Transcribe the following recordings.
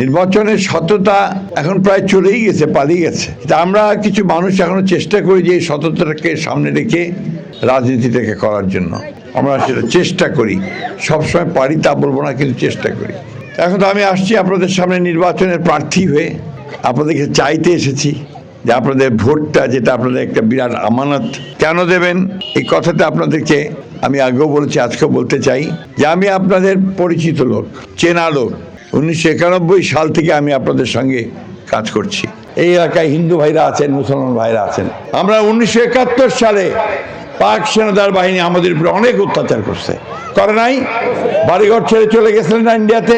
নির্বাচনের সততা এখন প্রায় চলেই গেছে, পালিয়ে গেছে। আমরা কিছু মানুষ এখনো চেষ্টা করি যে এই সততাটাকে সামনে রেখে রাজনীতিটাকে করার জন্য। আমরা সেটা চেষ্টা করি, সবসময় পারি তা বলবো না, কিন্তু চেষ্টা করি। এখন তো আমি আসছি আপনাদের সামনে নির্বাচনের প্রার্থী হয়ে, আপনাদেরকে চাইতে এসেছি যে আপনাদের ভোটটা, যেটা আপনাদের একটা বিরাট আমানত, কেন দেবেন এই কথাটা আপনাদেরকে আমি আগেও বলেছি, আজকেও বলতে চাই যে আমি আপনাদের পরিচিত লোক, চেনা লোক। 1991 সাল থেকে আমি আপনাদের সঙ্গে কাজ করছি। এই এলাকায় হিন্দু ভাইরা আছেন, মুসলমান ভাইরা আছেন। আমরা 1971 সালে পাক সেনাদার বাহিনী আমাদের উপরে অনেক অত্যাচার করছে, করে নাই? বাড়িঘর ছেড়ে চলে গেছিলেন না ইন্ডিয়াতে,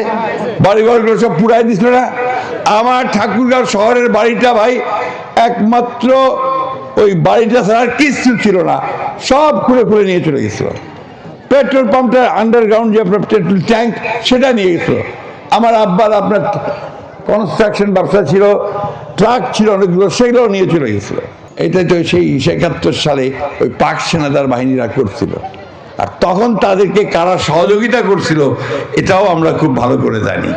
বাড়িঘরগুলো সব পুড়াই দিছিল না? আমার ঠাকুরগাঁও শহরের বাড়িটা ভাই একমাত্র ওই বাড়িটা ছাড়া কিছু ছিল না, সব খুলে খুলে নিয়ে চলে গেছিল। পেট্রোল পাম্পটার আন্ডারগ্রাউন্ড যে আপনার পেট্রোল ট্যাঙ্ক, সেটা নিয়ে গেছিল। আমার আব্বার আপনার কনস্ট্রাকশন ব্যবসা ছিল, ট্রাক ছিল অনেকগুলো, সেগুলোও নিয়ে চলে গেছিল। এটা তো সেই 71 সালে ওই পাক সেনাদার বাহিনীরা করছিল। আর তখন তাদেরকে কারা সহযোগিতা করছিল এটাও আমরা খুব ভালো করে জানি,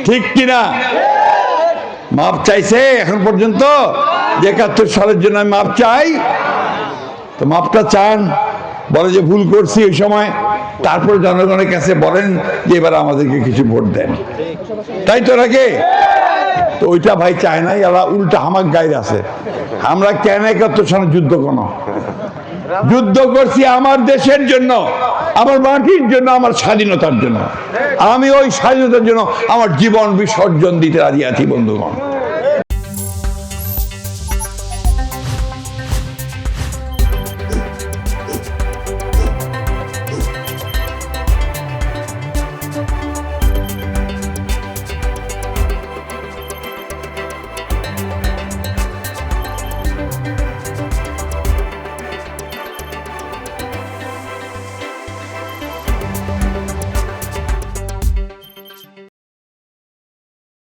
ঠিক কিনা? মাপ চাইছে এখন পর্যন্ত, 71 সালের জন্য আমি মাপ চাই। তো মাপটা চান, বলে যে ভুল করছি ওই সময়, তারপর জনগণের কাছে বলেন যে এবার আমাদেরকে কিছু ভোট দেন, তাই তো নাকি? তো ওইটা ভাই চায় নাই, এরা উল্টা হামাক গাইড আছে। আমরা কেন 71 সালে যুদ্ধ করছি আমার দেশের জন্য, আমার মাটির জন্য, আমার স্বাধীনতার জন্য। আমি ওই স্বাধীনতার জন্য আমার জীবন বিসর্জন দিতে রাজি আছি বন্ধুগণ।